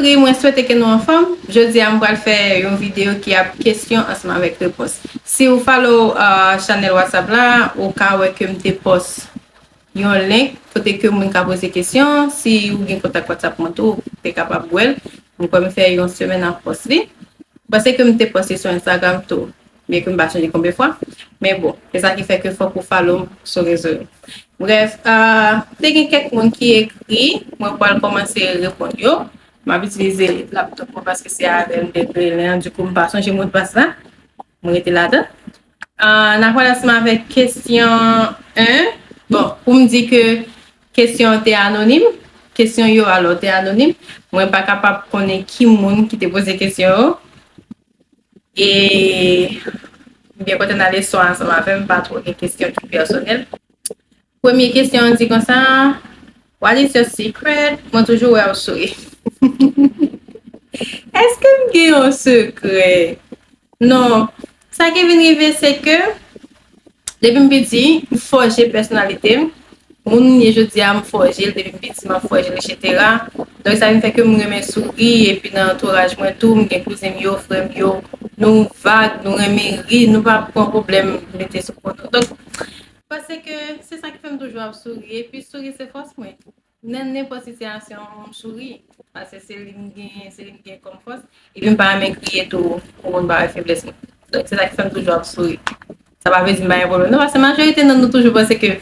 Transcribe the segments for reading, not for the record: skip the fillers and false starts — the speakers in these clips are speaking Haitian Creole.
Après, moi, souhaite que nous en forme. Je dis à moi faire une vidéo qui a question ensemble avec réponse. Si vous follow channel WhatsApp là, au cas où que me poste un link, peut-être que vous poser des questions. Si vous avez contact WhatsApp, vous êtes capable de voir. Vous pouvez faire une semaine en poste. Parce que je posté sur Instagram tout. Mais que je vais changer combien de fois. Mais bon, c'est ça qui fait que faut qu'on follow sur les réseaux. Bref, il y a quelqu'un qui écrit, moi je vais commencer à répondre. Je vais utiliser le laptop parce que c'est avec le du coup, je vais changer mon passe là. Je vais là-dedans. On a commencé avec question 1. Bon, pour me dire que question était anonyme. Question yo alors t'es anonyme. Moi pas capable de connaître qui monde qui te pose des questions. Et bien quand on a les soins, ça m'a fait pas trop de questions personnelles. Première question, on dit comme ça. What is your secret? Moi toujours ouais sourire. Est-ce que j'ai un secret? Non. Ça qui vient arriver c'est que depuis petit, je forger personnalité. Mon je dis à me forger depuis petit, me forger etc. Donc ça me fait que moi me sourire et puis dans l'entourage moi tout, mes cousins yo, frères yo, nous vague, nous aimer rire, nous pas de problème mettre sur compte. Donc parce que c'est ça qui fait toujours sourire et puis sourire c'est force moi. N'importe situation sourire parce que c'est l'ingé comme force et puis pas m'écrire tout pour mon barre faiblesse. Donc c'est ça qui fait toujours sourire. Ça va dire pas un problème. Non, parce que la majorité de nous toujours pense que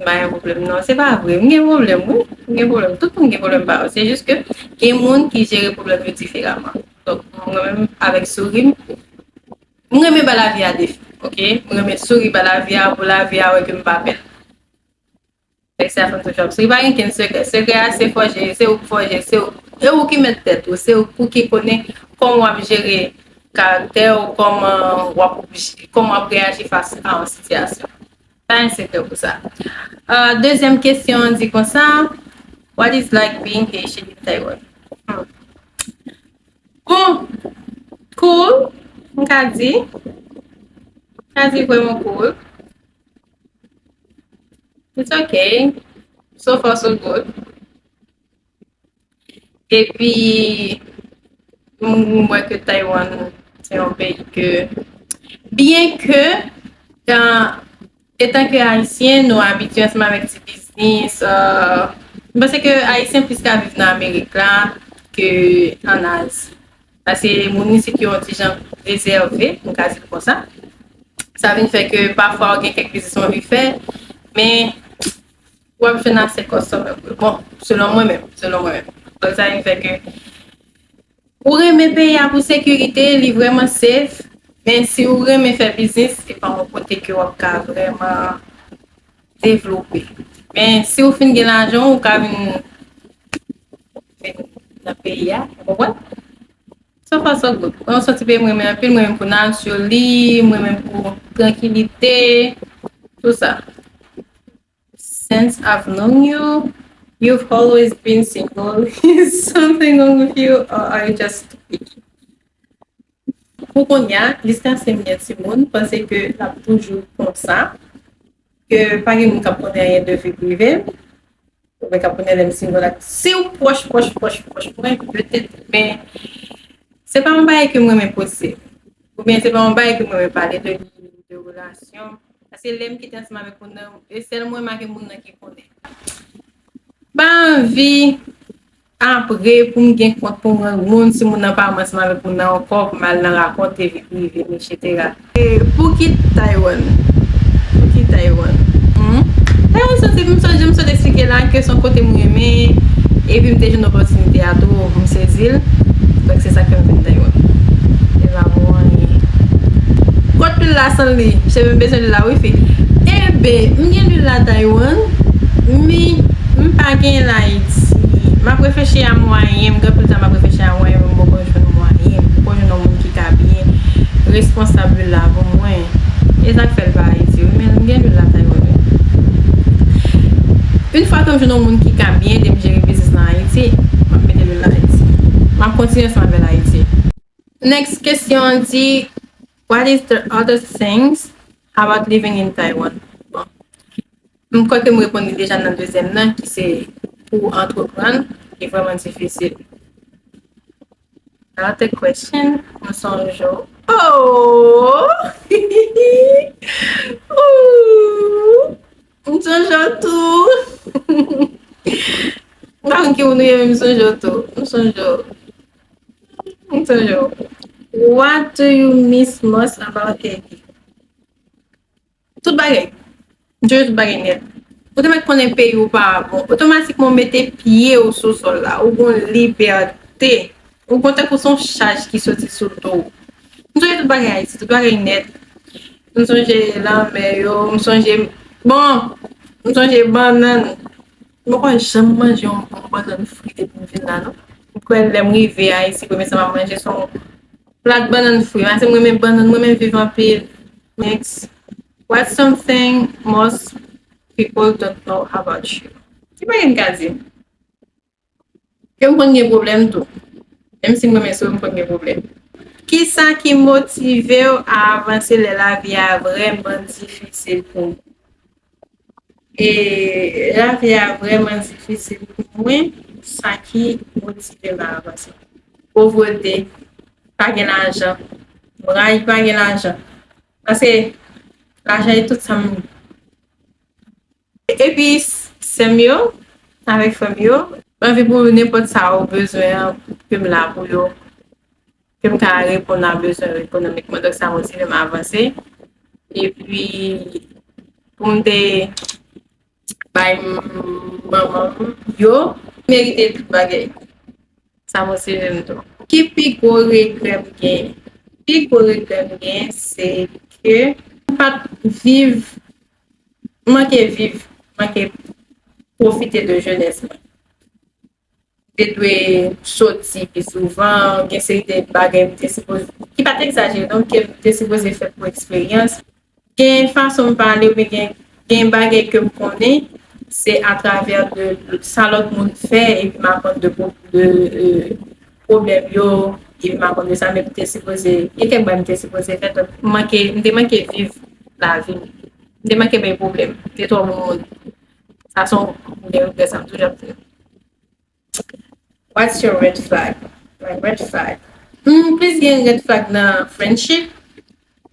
pas un problème. Non, c'est pas vrai. Il y a un problème. Il y a un problème. Tout le monde a un problème. C'est juste que il y a des gens qui gèrent le problème différemment. Donc, moi-même, avec sourire, moi, je pas la vie à défi. Ok? Moi, je sourire pas la vie pour la vie avec un papel. C'est ça, fait toujours. C'est pas un secret. Secret, c'est forger. C'est où forger. C'est où qui met tête. C'est où qui connaît comment gérer caractère ou comment réagir face à une situation. Pas un secret pour ça. Deuxième question, on dit comme ça. What is like being Haitian in Taiwan? Bon, cool. On a dit vraiment cool. It's okay. So far, so good. Et puis, moi que Taïwan, c'est un pays que, bien que, étant que Haïtien, nous habitués ensemble avec ce business, parce que Haïtien plus qu'à vivre en Amérique là, que en Asie. Parce que les gens qui ont des gens réservés, on va dire comme ça. Ça veut dire que parfois, il y a quelques acquisitions à faire, mais, ouais, je n'ai pas ça. Bon, selon moi-même. Donc, ça veut dire que, pour aimer payer pour sécurité, il est vraiment safe. Mais si vous aimez faire business, c'est pas un côté que vous pouvez vraiment développer. Mais si vous finissez l'argent, vous pouvez payer. Vous comprenez? Ça fait ça good. On sortit bien moi-même pour nature, moi-même pour tranquillité, tout ça. Since I've known you, you've always been single. Is something wrong with you or are you just stupid? Pour qu'on y a, distance est mieux de monde parce que là toujours comme ça que pas que mon capone rien de vie privée ou bien capone les single si ou proche peut-être mais c'est pas un bail que moi me poser ou bien c'est pas un bail que moi me parler de relation parce que l'aime qui est ensemble avec mon et c'est moi que mon qui connaît ben vie après pour me gagner compte pour monde si mon n'a pas ensemble avec mon encore mal dans raconter vie privée etc. Et pour qui Taïwan je me suis expliqué là que son côté m'aimé et puis j'ai une opportunité à tout me saisir donc c'est ça que me fait Taïwan et vraiment quand là sans lui j'ai même besoin de la wifi et ben m'viens de la Taïwan mais pas gain là Haïti m'a réfléchi à moyen me plus temps m'a réfléchi à moyen mon moyen pour un homme qui t'a bien responsable là pour moi et ça fait pas Haïti mais m'viens de la Taïwan. Une fois que je know monde qui a bien de gérer business dans Haïti, je vais mettre le Haïti. Je vais continuer sur Haïti. Next question dit, what is the other things about living in Taiwan? Bon. Je crois que je réponds déjà dans le deuxième nom qui c'est pour entreprendre, qui est vraiment difficile. Another question, mwen sonjou. Oh! Ouh! Mwen sonjou tou. Mwen ki mwen yon mwen sonjou tou. Mwen sonjou. Mwen sonjou. What do you miss most about Haiti? Tout bagay. Mwen tout bagay net. Ou te met konen peyi ou pa bon. Otomatikman mette piye ou sou sol la. Ou bon liberté. Ou konten pou son chaj ki soti sou tou. Mwen sonje tout bagay. Tout bagay net. Mwen sonje lanme yo. Mwen sonje... Bon. Mwen sonje banan. Mwen kon jem manje yon banan frite pou vin la, non? Mwen kwen lem rive a isi kwen se man manje son plat banan frite. Mwen se mwen men banan, mwen men vivan pil. Next. What's something most people don't know about you? Ki pa gen kazi? Ke mwen kon gen problem tou. Même si mwen men sou mwen kon gen problem. Ki sa ki motive ou a avanse le la vi a vreman difisil pou mwen? E la vi a vreman difisil pou mwen, sa ki motive mwen a avanse. Pauvreté, pa gen l'ajan. Mwen pa gen l'ajan. Parce l'ajan e tout sa mwen. E pi, sem yo, avek fem yo, mwen vi pou nepot sa ou bezwen ke m la pou yo. Ke m ka repon la bezwen ekonomikman. Dok sa motive m avanse. E pi, pou m de bay maman yo, merite tout bagay. Sa motive m to. Ki pi go regrem gen? Pi go regrem gen, se ke m pat viv, manke profite de jeunesse mwen. Te dwe soti pi souvan, gen se de bagay te suppose, ki pat exagere, donc te suppose fè pou eksperyans. Gen fason pale ou gen bagay ke m konen, se a traver de sa lot moun fè, e pi makon de problem yo, e pi makon de sa me te suppose, e kek ba me te suppose fè, m de manke viv la vi. M de manke ben problem, te to moun. Sa son moun de sam toujap te. What's your red flag? Like red flag. Please gen red flag nan friendship.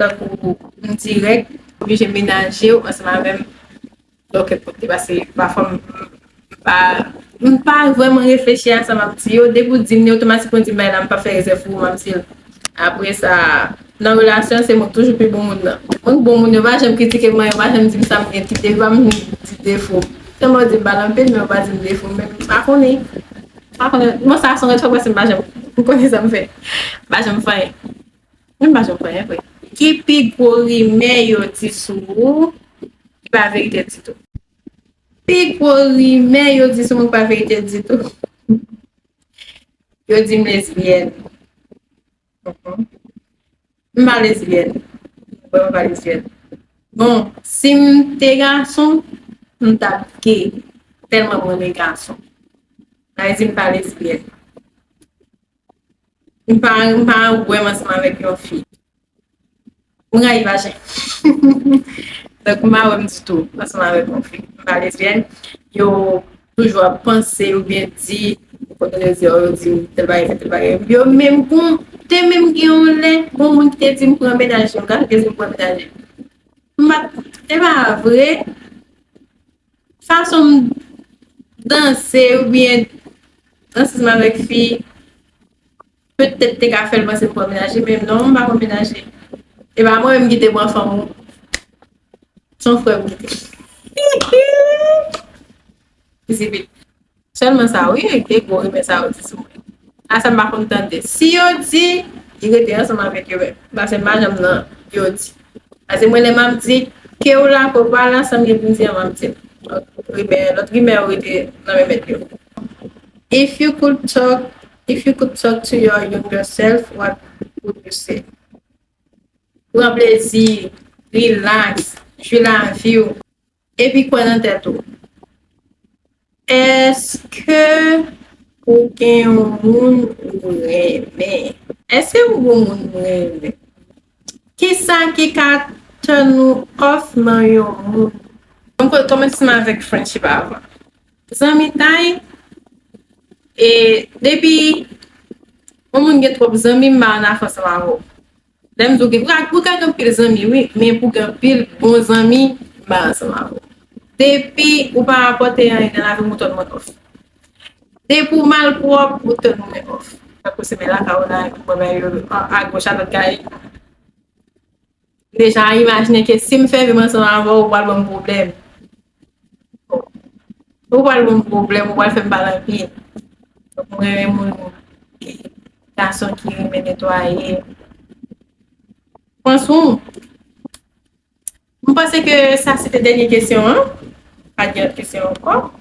Donc, ou direct, ou jen menaje ou anseman mèm loke pote. Basi, parfois, pa vraiment reflechi anseman pti yo. Debou di mne otomatikon di mè nan pa fè rezerv pou mèm si. Apre sa, nan relasyon, se moun toujou pi bon moun nan. Moun bon moun yo va jem kritike mwen, yo va jem di msa mwen ti defo, mwen di defo. Se moun di balan pe, mwen va di defo. Mwen pa konen. Mwen sa son red flag wè se mba jem. Mwen konen sa mwen fè. Ba jem fè. Mwen ba jem fè. Ki pi gori me yo ti sou, ki pa verite di tou. Pi gori me yo di sou, mwen pa verite di tou. Yo di m lesbienne. Mwen pa lesbienne. Mwen pa lesbienne. Bon, si m te garçon, m tap gay. Telman mwen e garçon. A zi m pa lesbienne. M pa wè manseman vek yon fi. Mwen a yi vajen. Donc, mwen wèm di tou. Manseman vek yon fi. M pa lesbienne. Yo toujwa pense ou bien di, kon yo di tel bagay. Yo mèm kon, te mèm ki yon lè, bon moun ki te di m pou embenaje, yon ka te di m pou embenaje. Te pa vre, fason danse ou bien dansezman vek fi, peut-être te ka fel panse pou embenaje, mèm non, m pa pou embenaje. E ba mwen m gite mwen fè moun. Son fè m gite. Zibit. Selman sa ou, yon te go rime sa ou di sou mwen. Asa m pa kontante. Si yo di, yon te anseman vek yo mwen. Basen ma jam nan yo di. Ase mwen le mam di, ke ou la ko pala, sa m gen di an mam di. Lot rime ou te nan me met yo. If you could talk to your younger self, what would you say? Ou an plezi, relax, jwi la viw. E pi kwen nan tè tou. Eske ou gen yon moun ou reme? Eske ou gen moun ou reme? Ki sa ki ka turn nou off nan yon moun? Koman seman vek friendship avan. Zan mi tay, e depi On moun gen trop zami ma an afanseman wou. Dem zo gen, pou ka gen pil zami, oui, men pou gen pil bon zami ma anseman wou. Depi ou pa rapote yon yon la vi mouton moun off. Depi ou mal prop, mouton moun off. Ako se men la ka ou nan, pou mwen yon agbo chanot kay. Deja imagine ke si m fe vi anseman wou, ou wal bon problem. Ou wal bon problem, ou wal fe mbalan pi. Mwen moun garçon qui remet nettoyer. Pensons, je pense que ça c'était la dernière question. Hein? Pas de question encore.